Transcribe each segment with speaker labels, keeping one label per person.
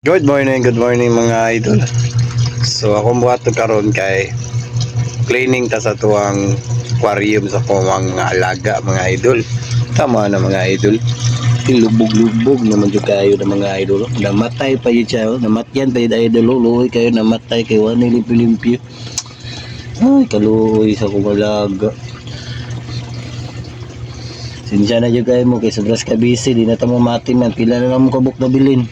Speaker 1: Good morning mga idol. So ako buhat karon kay cleaning ta sa tuwang aquarium sa kumang mga alaga mga idol. Tama na mga idol. Ilubog-lubog naman jud kayo na mga idol. Namatay pa yun siya. Namatyan pa yun idol. Luloy kayo namatay kay wala limpyo-limpyo. Ay kaluoy sa kumalaga. Sinsya na jud kayo mo kay sobras ka busy. Di na ta mo mati man. Pila na lang mo kabuk na bilin.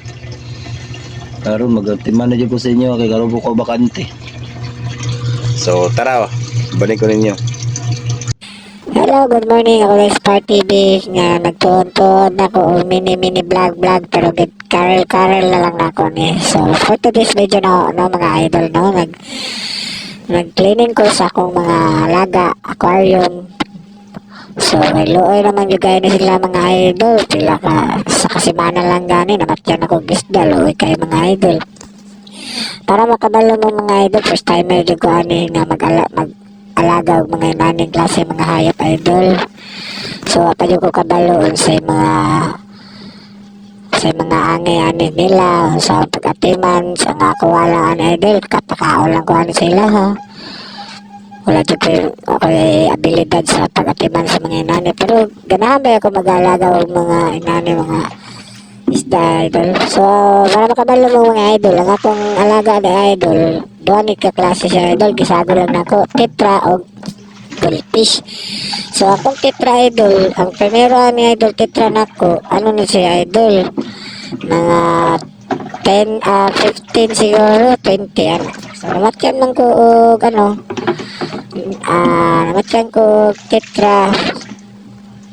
Speaker 1: Karon magatiman na dyan ko sa inyo kay karon ko bakante. So tara, balik ko ninyo.
Speaker 2: Hello, good morning. Ako lang Spark TV nga nagtuon-tuon ako o mini vlog pero get Karel na lang ako ni. So for today's video no mga idol no nag-cleaning ko sa akong mga alaga aquarium. So luoy naman yung gaya na sila mga idol. Pila ka sa kasimana lang gani namatyan ako gisda luoy kay mga idol. Para makabalo mo mga idol, first timer jud ko ani nga alaga og mga inaning klase mga hayop idol. So apa jud ko kabalo sa mga ani nila sa pag-atiman sa nga ako wala ani idol kapakao lang ko ani sila ha. Wala jud ko abilidad sa pag-atiman sa mga inani pero ganahan ba ako mag-alaga og mga inani mga isda idol. So para makabalo mo mga idol ang akong alaga na idol duha ni ka klase siya idol gisago lang nako tetra o goldfish. So akong tetra idol ang primero ni idol tetra nako ano ni siya idol mga 15 siguro 20 ano. So namatyan man ko og ano namatyan ko tetra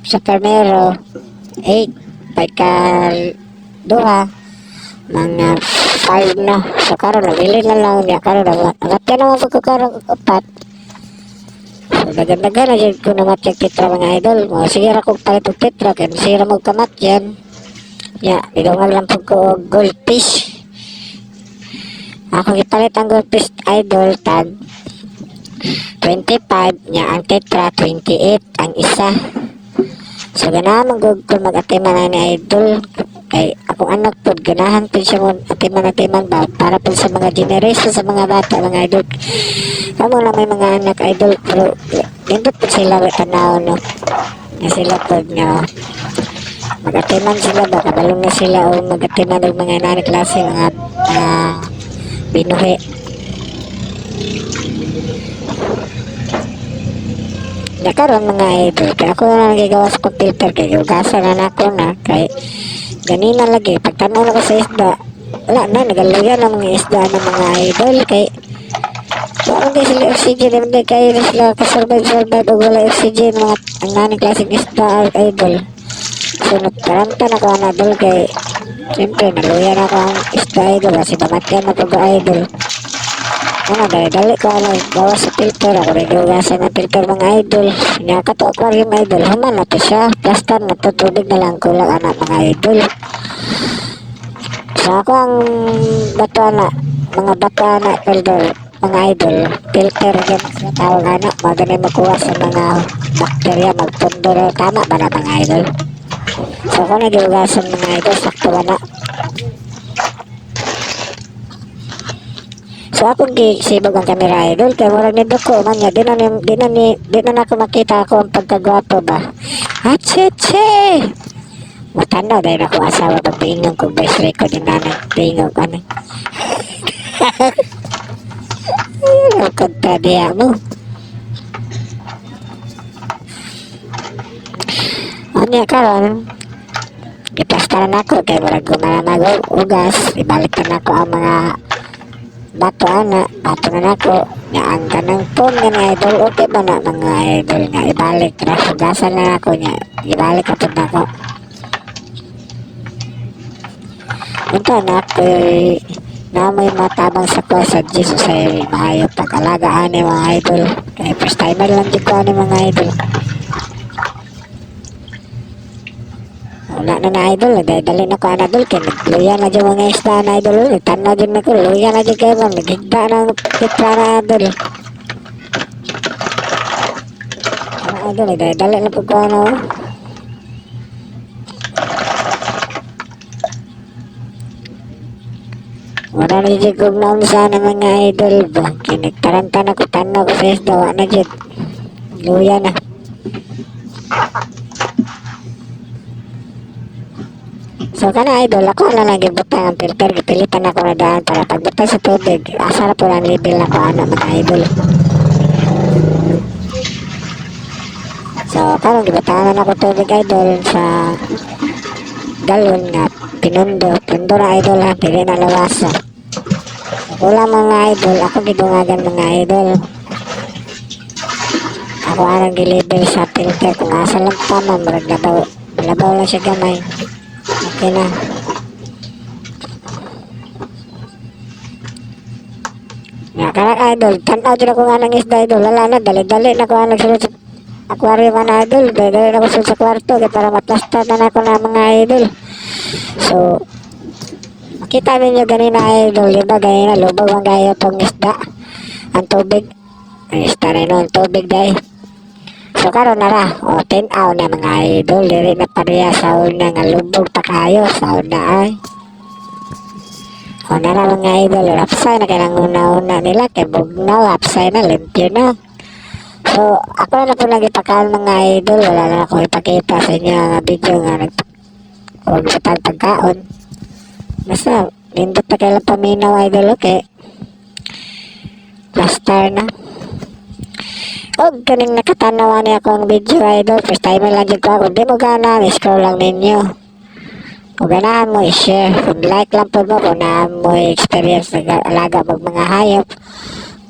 Speaker 2: sa primero 8 pagka duha mga 5 na. So karon nabili na lang niya karon namatyan naman ko karon upat. So dagan-dagan na dyan ko namatyan tetra mga idol mo sigira kong palit og tetra kaya masira mo kamatyan ya idungan lang po ko goldfish. Ako ipalit ang goldfish idol tag 25 niya ang tetra 28 ang isa. So ganahan man ko mag-atiman ni idol kay akong anak po ganahan po siya mo atiman ba para po sa mga generation sa mga bata mga idol. Kamo na may mga anak idol pero nindot po sila tanaw no na sila po nga mag-atiman sila ba kabalong na sila o mag-atiman ng mga inani klase mga binuhi. Ya karon mga idol kaya ako na nagigawas kong filter kay gasa na ako na kay ganina lagi pagtanaw na ko sa isda wala na nagaluyan ang mga isda ng mga idol kay parang di sila oxygen hindi kayo na sila kasurvive o wala oxygen mga ang naning klaseng isda idol. So nagkaranta na ko ang idol kay siyempre naluyan ako ang isda idol kasi bamatyan na po ba idol. Ano dali ko ano bawas sa filter ako naglugasan ng filter mga idol niya kato aquarium idol human na to siya plastar na to tubig na lang kulang anak mga idol. So ako ang mga bato na idol mga idol filter yan sa tawag anak magaling makuha sa mga bakterya magpundo tama ba na mga idol. So ako naglugasan mga idol sakto na. So akong gisibog ang camera idol kaya wala ni ko man niya di na ako makita ako ang pagkagwapo ba. Atse matanda dahil ako asawa pag tingnan ko voice record yung nanay tingnan ko ano. Ayun ang kontradiya mo. Ano karon iplastaran ako kaya wala gumanamag ugas ibalik na ako ang mga bato na nako nga ang kanang phone nga idol okay ba na mga idol nga ibalik ra hugasan na ako niya ibalik atod nako ito na kay na may matabang sa ko sa Jesus ay maayo pag-alagaan ni mga idol kay first timer lang di ko ni mga idol. Wala na idol dali na ko ana idol kay luya na dyan mga isda na idol tanaw dyan na ko luya na dyan kayo nagigda na pitra na idol ana idol dali na po ko ano. Wala na dyan kung naon sana mga idol ba. Kinagtarantan ako, tanaw ko sa isda, wala na dyan. Luya na. So kana idol, ako na lang gibutang ang filter, gipilitan ako na daan para pagbutang sa tubig, asa na po ang level na ko ano mga idol. So karon gibutangan ako tubig idol sa galon nga pinundo na idol ha, pili na lawasa. Wala mga idol, ako gidungagan mga idol. Ako arang gilibel sa filter kung asa lang tama, marag labaw lang siya gamay. Okay na. Nga karang idol, tanaw din ako nga ng isda idol, wala na, dali-dali na ko nga nagsulod sa aquarium na idol, dali-dali na ko sulod sa kwarto, kaya para matlasta na ako na mga idol. So, makita ninyo ganina idol, di ba ganina, lubog ang gaya itong isda, ang tubig, ang isda rin ang tubig dahil. So karon na ra, o tinaw na mga idol, diri na pareha sa una nga lubog pa kayo sa una ay. O na ra mga idol, rapsay na kailang una-una nila, kay bugnaw, rapsay na, limpyo na. So ako na po nagipakaon mga idol, wala na ako ipakita sa inyo ang video nga huwag sa pagkaon. Basta, lindot na kailang paminaw idol, okay? Plaster na. Og kaning nakatanawa niya akong video idol, first time lang dyan ko ako, di mo gana, scroll lang ninyo. Kung ganahan mo i-share, kung like lang po mo, kung naan mo experience na alaga mag mga hayop,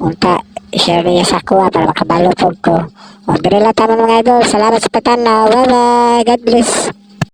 Speaker 2: unta, i-share niya sa kuha para makabalo po ko. O, dire lang taman mga idol, salamat sa patanaw, bye bye, God bless.